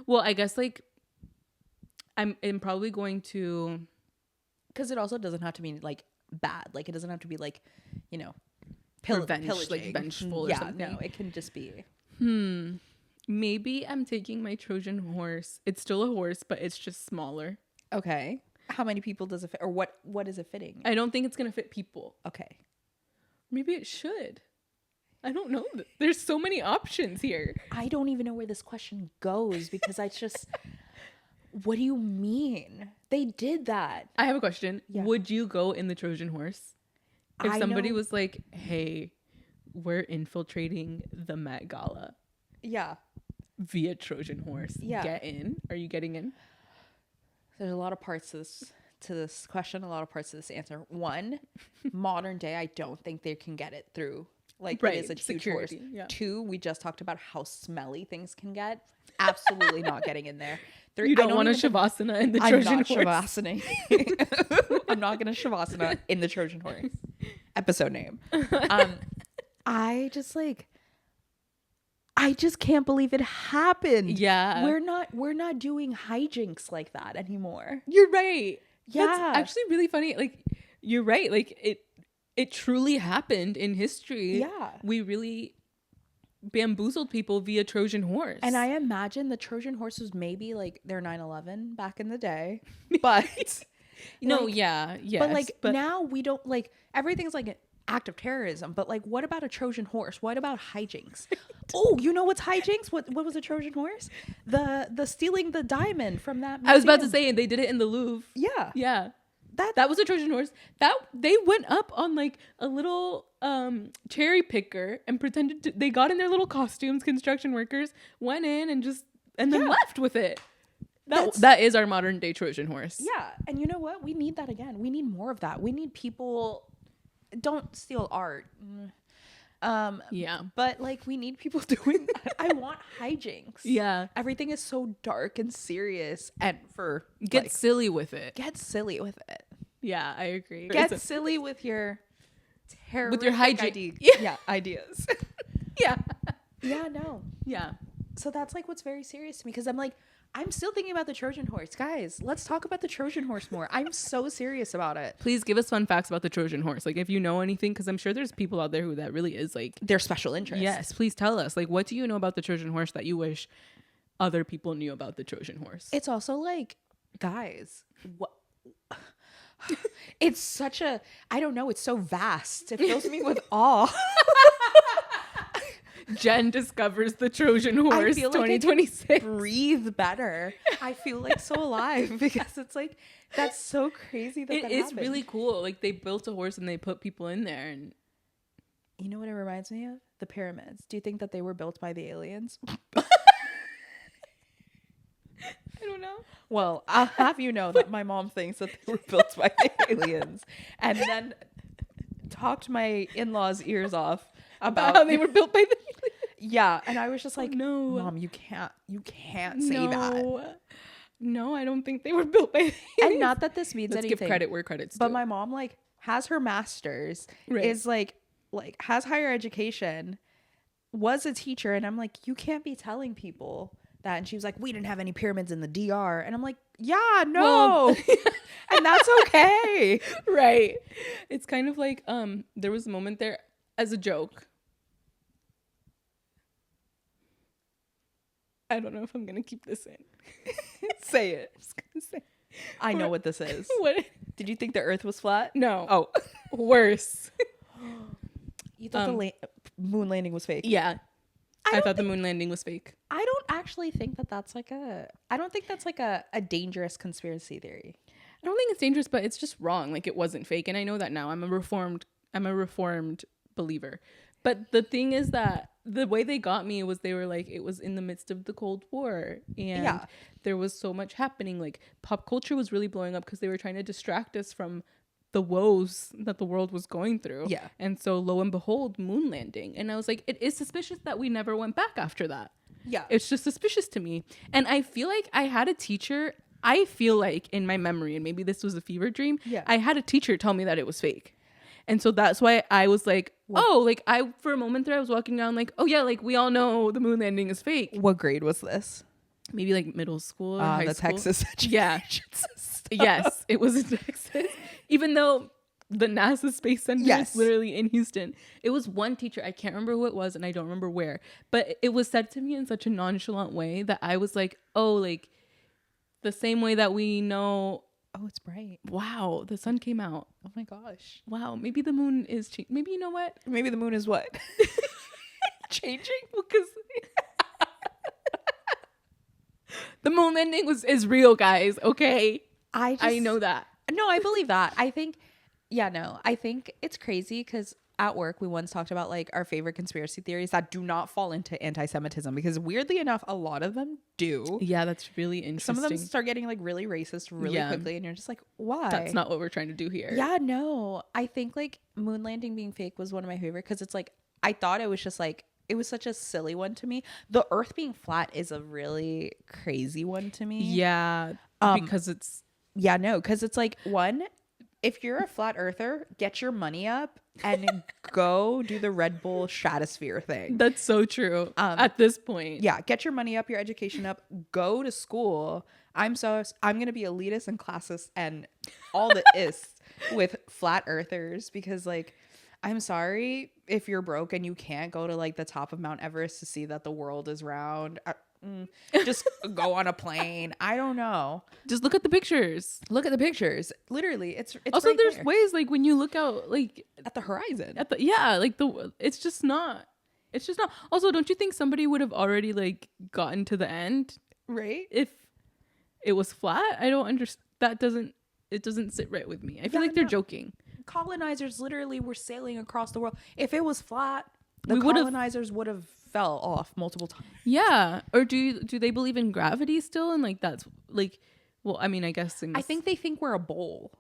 Well, I guess, like, I'm probably going to... Because it also doesn't have to be, like, bad. Like, it doesn't have to be, like, you know, Revenge, like, vengeful or something. No, it can just be... Maybe I'm taking my Trojan horse. It's still a horse, but it's just smaller. Okay. How many people does it fit? Or what is it fitting? I don't think it's going to fit people. Okay. Maybe it should. I don't know. There's so many options here. I don't even know where this question goes because I just... What do you mean? They did that. I have a question. Yeah. Would you go in the Trojan horse? If somebody was like, hey, we're infiltrating the Met Gala Yeah. via Trojan horse. Yeah. Get in. Are you getting in? There's a lot of parts to this question, a lot of parts to this answer. One, modern day, I don't think they can get it through. Like, Right, it is a huge security, horse. yeah. Two, we just talked about how smelly things can get. Absolutely not getting in there. Three, You don't want a Shavasana in the I'm Trojan not horse. Shavasana. I'm not going to Shavasana in the Trojan horse. Episode name. I just can't believe it happened. Yeah. We're not doing hijinks like that anymore. You're right. Yeah. That's actually really funny. Like, you're right. Like, it truly happened in history. Yeah. We really bamboozled people via Trojan horse. And I imagine the Trojan horse was maybe like their 9/11 back in the day. But no, like, yeah. Yes. but like now we don't like everything's like an act of terrorism. But like, what about a Trojan horse? What about hijinks? Oh, you know what's hijinks? What was a Trojan horse? The stealing the diamond from that museum. I was about to say, they did it in the Louvre. Yeah. Yeah. That was a Trojan horse. That they went up on like a little cherry picker and pretended they got in their little costumes, construction workers, went in and then left with it. That is our modern day Trojan horse. Yeah. And you know what? We need that again. We need more of that. We need people, don't steal art. Yeah. But like we need people doing that. I want hijinks. Yeah. Everything is so dark and serious and Get silly with it. Get silly with it. Yeah, I agree. Get silly with your hygiene. ideas. Yeah, ideas. Yeah. Yeah, no. Yeah. So that's like what's very serious to me because I'm like, I'm still thinking about the Trojan horse. Guys, let's talk about the Trojan horse more. I'm so serious about it. Please give us fun facts about the Trojan horse. Like, if you know anything, because I'm sure there's people out there who that really is like their special interest. Yes, please tell us. Like, what do you know about the Trojan horse that you wish other people knew about the Trojan horse? It's also like, guys, what? It's such a, I don't know, it's so vast. It fills me with awe. Jen discovers the Trojan horse. I feel 2026. like I can breathe better. I feel like so alive because it's like that's so crazy that it is really cool. Like they built a horse and they put people in there. And you know what it reminds me of? The pyramids. Do you think that they were built by the aliens? I don't know. Well, I'll have you know that my mom thinks that they were built by the aliens, and then talked my in-laws' ears off about how they were built by the aliens. Yeah, and I was just like, no, Mom, you can't say that. No, I don't think they were built by the aliens. And not that this means Let's anything. give credit where credit's due. But my mom like has her master's, is like has higher education, was a teacher, and I'm like, you can't be telling people that. And she was like, we didn't have any pyramids in the DR, and I'm like, yeah, no. And that's okay. Right. It's kind of like there was a moment there as a joke. I don't know if I'm gonna keep this in. Say it. I'm just gonna say. I know what this is. What? Did you think the Earth was flat? No. Oh, worse. You thought the moon landing was fake? Yeah. I thought the moon landing was fake. I don't actually think that that's like I don't think that's like a dangerous conspiracy theory. I don't think it's dangerous, but it's just wrong. Like it wasn't fake, and I know that now. I'm a reformed believer. But the thing is that the way they got me was they were like, it was in the midst of the Cold War, and there was so much happening. Like pop culture was really blowing up because they were trying to distract us from the woes that the world was going through. Yeah. And so lo and behold, moon landing. And I was like, it is suspicious that we never went back after that. Yeah. It's just suspicious to me. And I feel like I had a teacher, I feel like in my memory, and maybe this was a fever dream, I had a teacher tell me that it was fake. And so that's why I was like, for a moment there, I was walking down like, oh yeah, like we all know the moon landing is fake. What grade was this? Maybe like middle school or high the school. Texas education system. Yes, it was in Texas. Even though the NASA Space Center is literally in Houston. It was one teacher, I can't remember who it was, and I don't remember where. But it was said to me in such a nonchalant way that I was like, oh, like the same way that we know. Oh, it's bright. Wow, the sun came out. Oh my gosh. Wow, maybe the moon is maybe you know what? Maybe the moon is what? Changing? Because the moon landing is real, guys. Okay, I know that. No, I believe that. I think it's crazy because at work, we once talked about like our favorite conspiracy theories that do not fall into anti-Semitism, because weirdly enough, a lot of them do. Yeah, that's really interesting. Some of them start getting like really racist really quickly, and you're just like, why? That's not what we're trying to do here. Yeah, no. I think like moon landing being fake was one of my favorite, because it's like, I thought it was just like, it was such a silly one to me. The earth being flat is a really crazy one to me. Yeah, because it's... Yeah, no, because it's like, one, if you're a flat earther, get your money up and go do the Red Bull stratosphere thing. That's so true. At this point. Yeah, get your money up, your education up, go to school. I'm going to be elitist and classist and all the ists with flat earthers, because like, I'm sorry if you're broke and you can't go to like the top of Mount Everest to see that the world is round. Just go on a plane. I don't know. Just look at the pictures. Look at the pictures. Literally, it's also right there's there. ways like when you look out like At the horizon. it's just not. Also, don't you think somebody would have already like gotten to the end, Right? if it was flat? I don't understand. It doesn't sit right with me. I feel like they're joking. Colonizers literally were sailing across the world. If it was flat, the We would've- colonizers would have fell off multiple times. Yeah. Or do they believe in gravity still? And like that's like, well, I mean, I guess I think they think we're a bowl.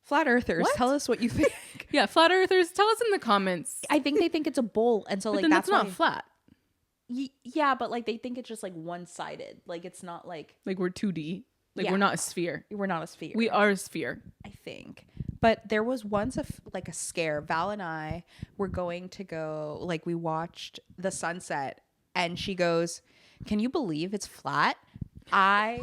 Flat earthers, What? tell us what you think. yeah, flat earthers, tell us in the comments. I think they think it's a bowl, and so But like then that's not why- flat. Yeah, but like they think it's just like one-sided. Like it's not like Like we're 2D. Like Yeah. we're not a sphere. we're not a sphere. We are a sphere. I think. But there was once a scare. Val and I were going to go, like we watched the sunset, and she goes, "Can you believe it's flat?" My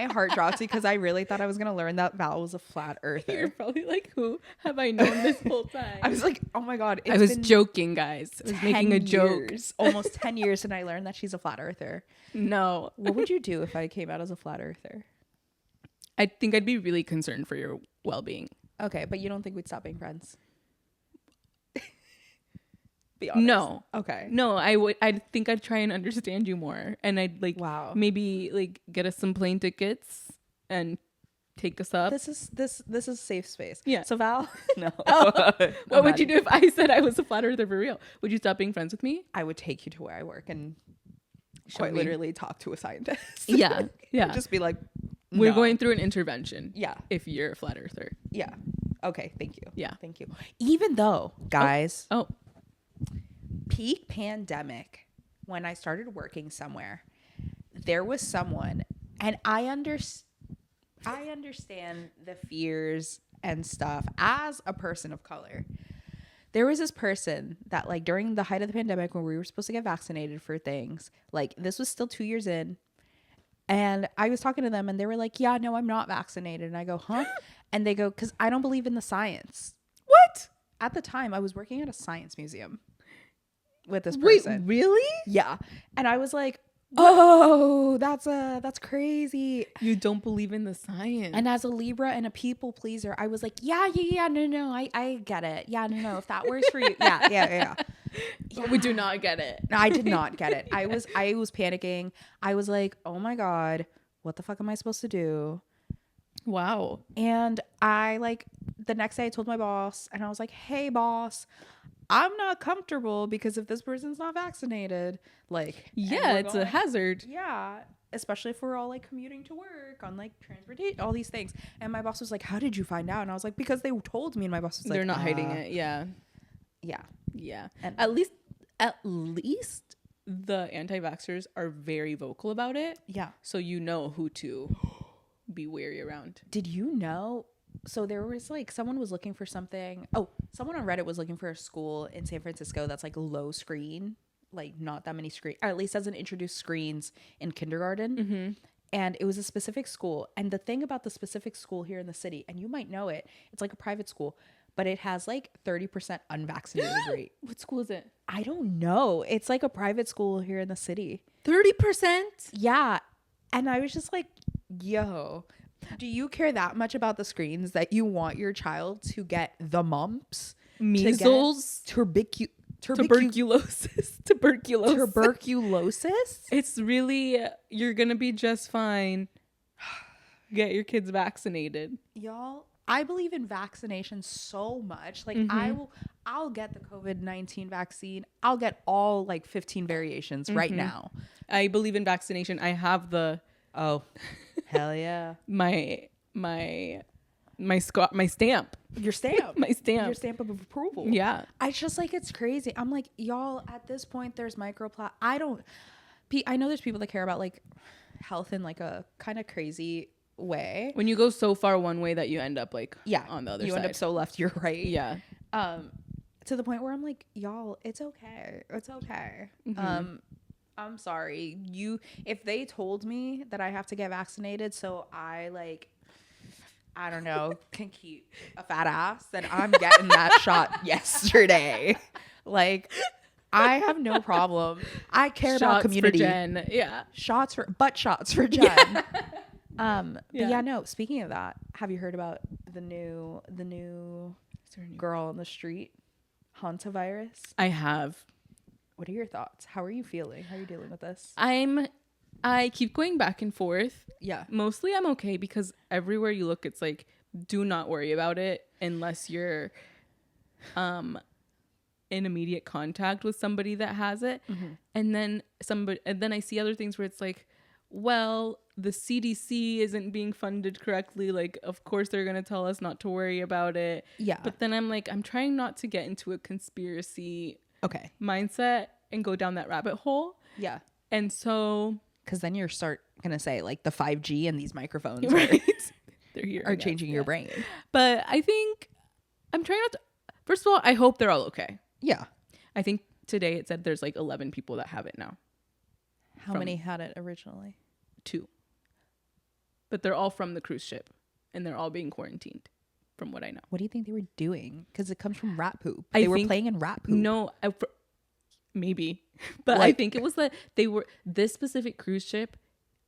heart dropped because I really thought I was going to learn that Val was a flat You're earther. probably like, who have I known this whole time? I was like, oh my God. I was joking, guys. I was making a joke. Almost 10 years, and I learned that she's a flat earther. No. What would you do if I came out as a flat earther? I think I'd be really concerned for your well-being. Okay, but you don't think we'd stop being friends? Be honest. No. Okay. No, I think I'd try and understand you more. And I'd like Wow. maybe like get us some plane tickets and take us up. This is safe space. Yeah. So Val, no. What would you do if I said I was a flat earther for real? Would you stop being friends with me? I would take you to where I work and Show quite me. literally talk to a scientist. Yeah. Yeah. Just be like, We're no. going through an intervention. Yeah. If you're a flat earther. Yeah. Okay. Thank you. Yeah. Thank you. Even though, guys, Oh. peak pandemic, when I started working somewhere, there was someone, and I understand the fears and stuff as a person of color. There was this person that like during the height of the pandemic when we were supposed to get vaccinated for things, like this was still 2 years in, and I was talking to them and they were like, yeah, no, I'm not vaccinated. And I go, huh? And they go, because I don't believe in the science. What? At the time, I was working at a science museum with this Wait, person. really? Yeah. And I was like, oh, that's crazy. You don't believe in the science. And as a Libra and a people pleaser, I was like, yeah, no, I get it. Yeah, no, if that works for you. Yeah. But we do not get it. No, I did not get it. I was panicking. I was like, oh my God, what the fuck am I supposed to do? Wow. And I like the next day I told my boss and I was like, hey boss, I'm not comfortable because if this person's not vaccinated, like, Yeah, it's a hazard. Yeah, especially if we're all like commuting to work on like transportation, all these things. And my boss was like, how did you find out? And I was like, because they told me. And my boss was like, They're not hiding it. Yeah. Yeah. Yeah. And- At least the anti-vaxxers are very vocal about it. Yeah. So you know who to be wary around. Did you know? So there was like someone was looking for something. Oh, someone on Reddit was looking for a school in San Francisco that's like low screen, like not that many screen, or at least doesn't introduce screens in kindergarten. Mm-hmm. And it was a specific school. And the thing about the specific school here in the city, and you might know it, it's like a private school, but it has like 30% unvaccinated rate. What school is it? I don't know. It's like a private school here in the city. 30%? Yeah. And I was just like, yo, do you care that much about the screens that you want your child to get the mumps, Measles? tuberculosis? Tuberculosis? It's really, you're going to be just fine. Get your kids vaccinated. Y'all, I believe in vaccination so much. Like I'll get the COVID-19 vaccine. I'll get all like 15 variations right now. I believe in vaccination. I have the Oh, hell yeah. my stamp. Your stamp. My stamp. Your stamp of approval. Yeah. I just like, it's crazy. I'm like, y'all, at this point, there's I know there's people that care about like health in like a kind of crazy way. When you go so far one way that you end up like on the other side. You end up so left, you're right. Yeah. To the point where I'm like, y'all, it's okay. It's okay. I'm sorry. If they told me that I have to get vaccinated so I like, I don't know, can keep a fat ass, then I'm getting that shot yesterday. Like, I have no problem. I care about community. For Jen. Yeah. Shots for Jen. Yeah. But yeah, no, speaking of that, have you heard about the new girl on the street, hantavirus? I have. What are your thoughts? How are you feeling? How are you dealing with this? I keep going back and forth. Yeah. Mostly I'm okay because everywhere you look, it's like, do not worry about it unless you're in immediate contact with somebody that has it. And then I see other things where it's like, well, the CDC isn't being funded correctly. Like, of course they're going to tell us not to worry about it. Yeah. But then I'm like, I'm trying not to get into a conspiracy mindset and go down that rabbit hole. Yeah. And so, because then you're gonna say like the 5G and these microphones are changing your brain. But I think I'm trying not to. First of all, I hope they're all okay. Yeah. I think today it said there's like 11 people that have it now. How many had it originally? 2. But they're all from the cruise ship and they're all being quarantined from what I know. What do you think they were doing? Because it comes from rat poop. They were playing in rat poop. No, maybe. But like, I think it was that this specific cruise ship,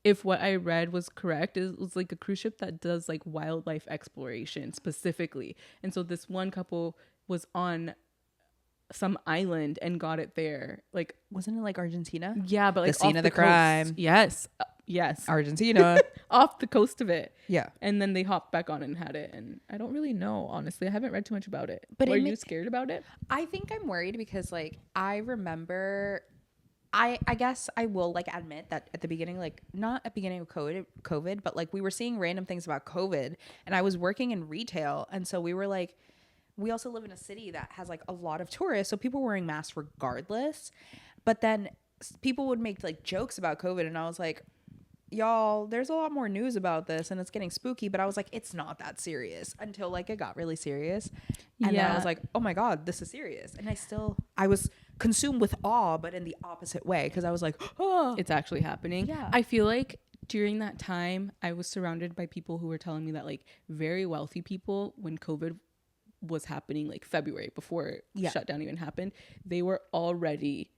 if what I read was correct, it was like a cruise ship that does like wildlife exploration specifically. And so this one couple was on some island and got it there. Like, wasn't it like Argentina? Yeah, but like the scene of the crime. Yes. Yes. Argentina. Off the coast of it. Yeah. And then they hopped back on and had it. And I don't really know, honestly. I haven't read too much about it. But are you scared about it? I think I'm worried because like I remember I guess I will like admit that at the beginning, like not at the beginning of COVID, but like we were seeing random things about COVID and I was working in retail. And so we were like, we also live in a city that has like a lot of tourists. So people were wearing masks regardless. But then people would make like jokes about COVID. And I was like, y'all, there's a lot more news about this and it's getting spooky. But I was like, it's not that serious until like it got really serious. And then I was like, oh my God, this is serious. And I was consumed with awe, but in the opposite way. Because I was like, oh, it's actually happening. Yeah. I feel like during that time, I was surrounded by people who were telling me that like very wealthy people, when COVID was happening, like February before shutdown even happened, they were already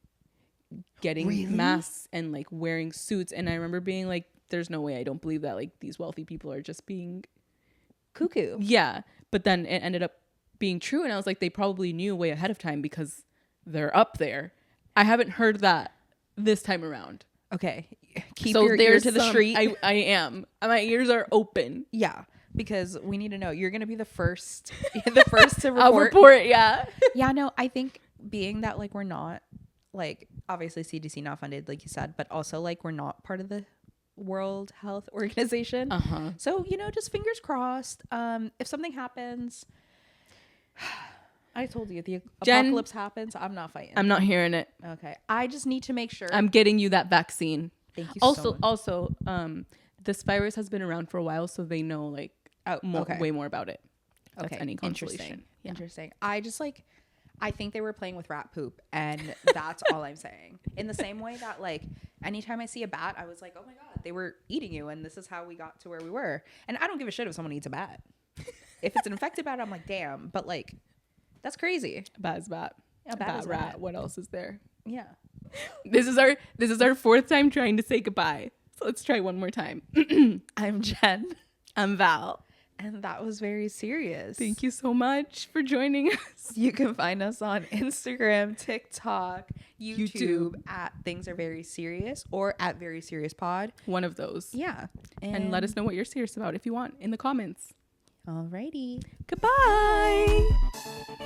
getting masks and like wearing suits. And I remember being like, there's no way, I don't believe that like these wealthy people are just being cuckoo. Yeah. But then it ended up being true. And I was like, they probably knew way ahead of time because they're up there. I haven't heard that this time around. Okay. Keep your ear to the street. I am. My ears are open. Yeah. Because we need to know. You're going to be the first to report. I'll report, yeah. Yeah, no, I think being that like we're not like obviously CDC not funded like you said, but also like we're not part of the World Health Organization. So, just fingers crossed. If something happens, I told you, if the apocalypse happens, I'm not fighting. I'm not hearing it. Okay. I just need to make sure. I'm getting you that vaccine. Thank you so much. Also, this virus has been around for a while, so they know like way more about it. That's any consolation. Interesting. I think they were playing with rat poop, and that's all I'm saying. In the same way that like anytime I see a bat, I was like, oh my God, they were eating you, and this is how we got to where we were. And I don't give a shit if someone eats a bat. If it's an infected bat, I'm like, damn. But like, that's crazy. A bat is bat. A bat is rat. What else is there? Yeah. This is our fourth time trying to say goodbye. So let's try one more time. I'm Jen. I'm Val. And that was very serious. Thank you so much for joining us. You can find us on Instagram, TikTok, YouTube at Things Are Very Serious or at Very Serious Pod. One of those. Yeah. And let us know what you're serious about if you want in the comments. Alrighty. Goodbye.